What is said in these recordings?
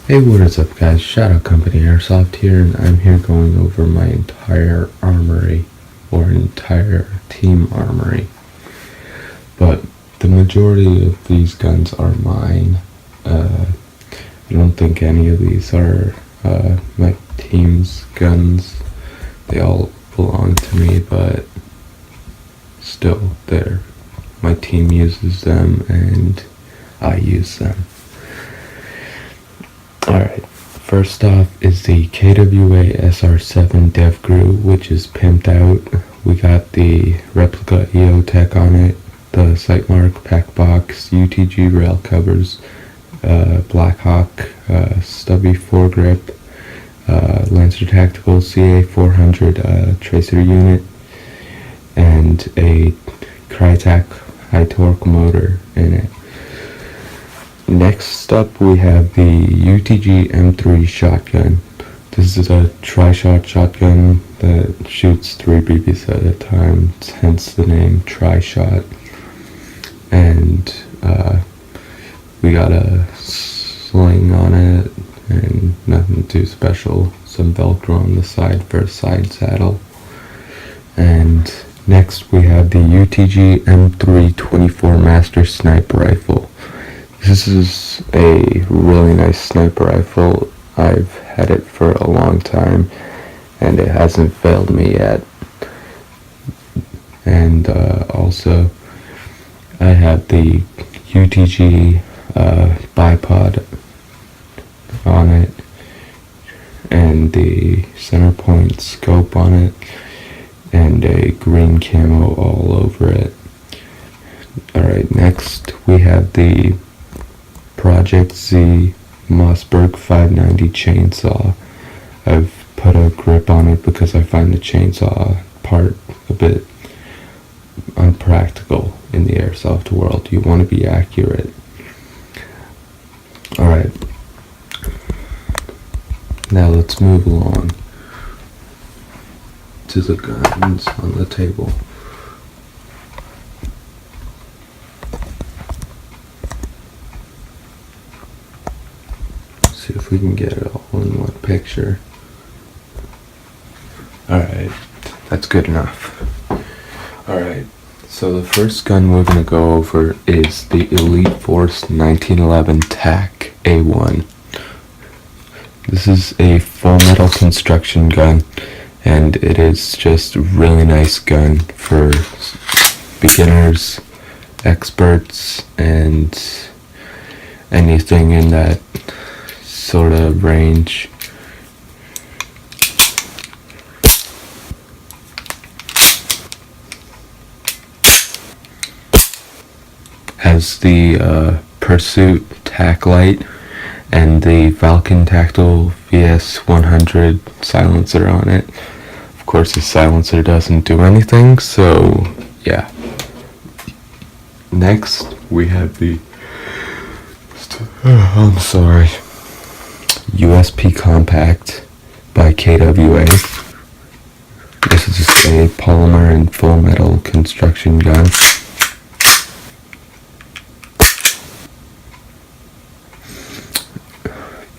Hey, what is up guys? Shadow Company Airsoft here, and I'm here going over my entire armory, or entire team armory. But the majority of these guns are mine. I don't think any of these are my team's guns. They all belong to me, but still, my team uses them and I use them. Alright, first off is the KWA SR7 DevGru, which is pimped out. We got the replica EO tech on it, the Sightmark pack box, UTG rail covers, Blackhawk, stubby foregrip, Lancer Tactical CA400 tracer unit, and a Crytac high torque motor in it. Next up we have the UTG M3 shotgun. This is a tri-shot shotgun that shoots 3 BBs at a time, hence the name tri-shot. And we got a sling on it and nothing too special. Some Velcro on the side for a side saddle. And next we have the UTG M3 24 Master Sniper Rifle. This is a really nice sniper rifle. I've had it for a long time and it hasn't failed me yet. And also I have the UTG bipod on it and the center point scope on it and a green camo all over it. Alright, next we have the Project Z Mossberg 590 chainsaw. I've put a grip on it because I find the chainsaw part a bit unpractical in the airsoft world. You want to be accurate. Alright, now let's move along to the guns on the table. See if we can get it all in one picture. Alright, that's good enough. Alright, so the first gun we're going to go over is the Elite Force 1911 TAC A1. This is a full metal construction gun, and it is just a really nice gun for beginners, experts, and anything in that sort of range. Has the Pursuit tack light and the Falcon Tactile VS100 silencer on it. Of course the silencer doesn't do anything, so yeah. Next we have the USP Compact by KWA. This is a polymer and full metal construction gun.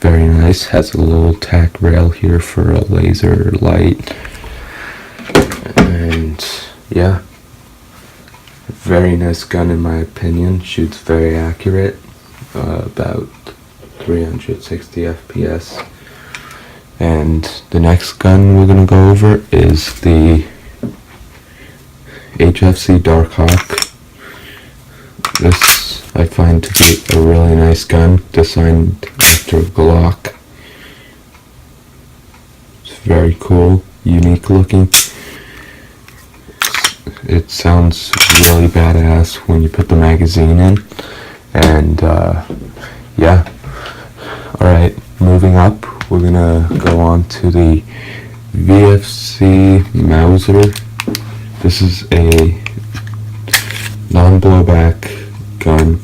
Very nice, has a little tack rail here for a laser light. And yeah, very nice gun in my opinion, shoots very accurate, about 360 FPS. And the next gun we're going to go over is the HFC Darkhawk. This I find to be a really nice gun, designed after a Glock. It's very cool, unique looking. It sounds really badass when you put the magazine in. And yeah. Alright, moving up, we're gonna go on to the VFC Mauser. This is a non-blowback gun.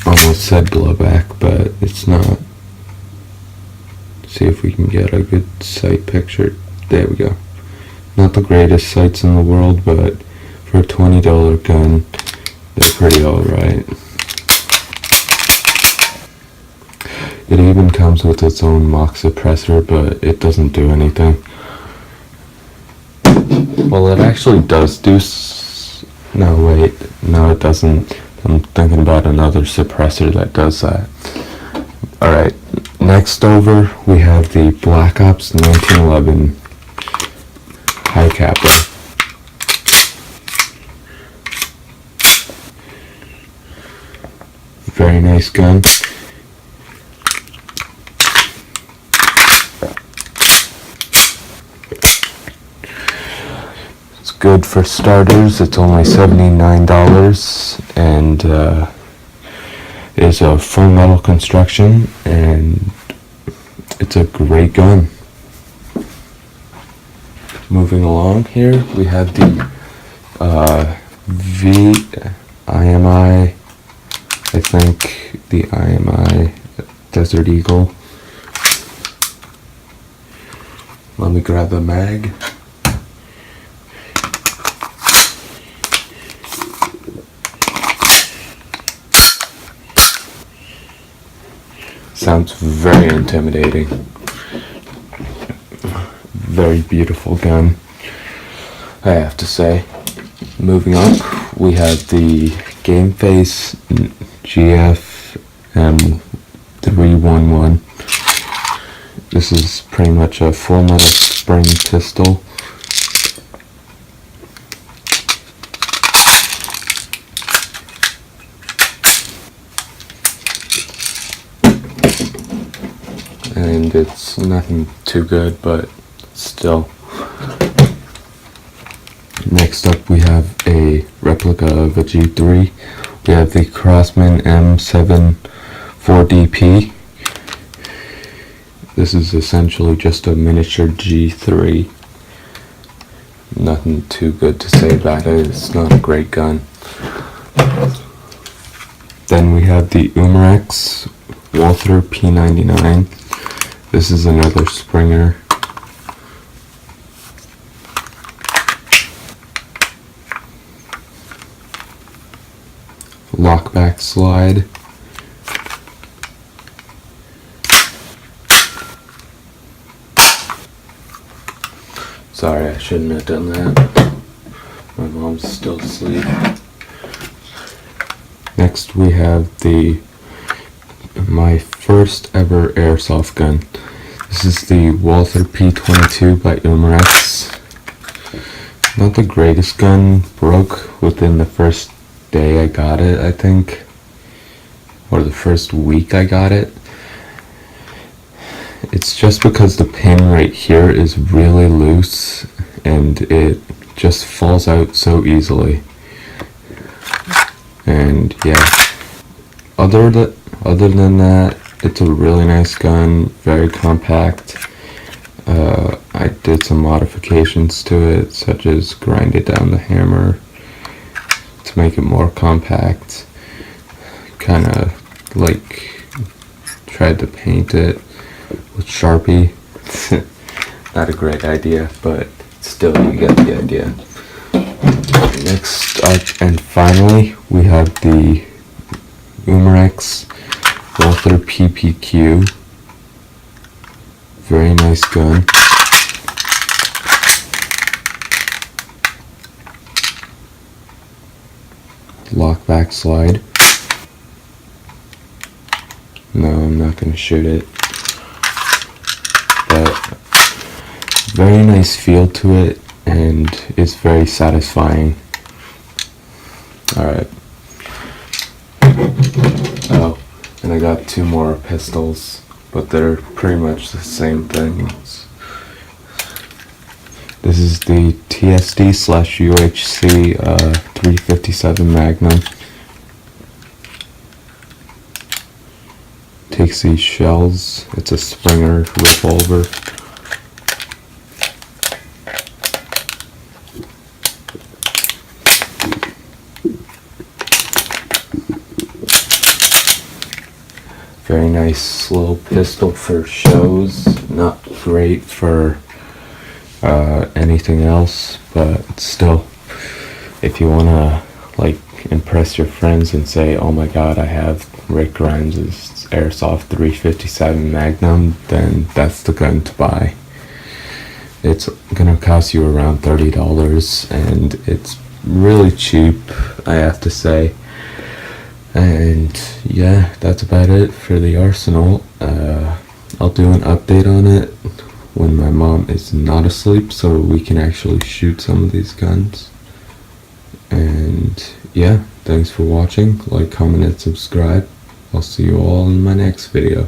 Almost said blowback, but it's not. See if we can get a good sight picture. There we go. Not the greatest sights in the world, but for a $20 gun, they're pretty alright. It even comes with its own mock suppressor, but it doesn't do anything. Well, it actually does do no, wait. No, it doesn't. I'm thinking about another suppressor that does that. Alright, next over, we have the Black Ops 1911 High Capper. Very nice gun. It's good for starters. It's only $79 and is a full metal construction, and it's a great gun. Moving along here, we have the IMI, I think the IMI Desert Eagle. Let me grab the mag. Sounds very intimidating. Very beautiful gun, I have to say. Moving on, we have the Game Face GF M311. This is pretty much a full metal spring pistol. And it's nothing too good, but still. Next up, we have a replica of a G3. We have the Crossman M7 4DP. This is essentially just a miniature G3. Nothing too good to say about it. It's not a great gun. Then we have the Umarex Walther P99. This is another Springer. Lockback slide. Sorry, I shouldn't have done that. My mom's still asleep. Next we have my first ever airsoft gun. This is the Walther P22 by Umarex. Not the greatest gun, broke within the first day I got it, I think, or the first week I got it. It's just because the pin right here is really loose and it just falls out so easily. And yeah, other than that, it's a really nice gun, very compact. I did some modifications to it, such as grinded down the hammer to make it more compact. Kind of like tried to paint it with Sharpie. Not a great idea, but still you get the idea. Next up and finally, we have the Umarex Walther PPQ. Very nice gun. Lockback slide. No, I'm not going to shoot it. But very nice feel to it, and it's very satisfying. Alright. Oh, and I got two more pistols, but they're pretty much the same things. This is the TSD/UHC 357 Magnum. Takes these shells. It's a Springer revolver. Very nice little pistol for shows. Not great for anything else, but still, if you wanna like impress your friends and say, "Oh my God, I have Rick Grimes's Airsoft 357 Magnum, then that's the gun to buy. It's gonna cost you around $30, and it's really cheap, I have to say. And yeah, that's about it for the arsenal. I'll do an update on it when my mom is not asleep, so we can actually shoot some of these guns. And yeah, thanks for watching. Like, comment, and subscribe. I'll see you all in my next video.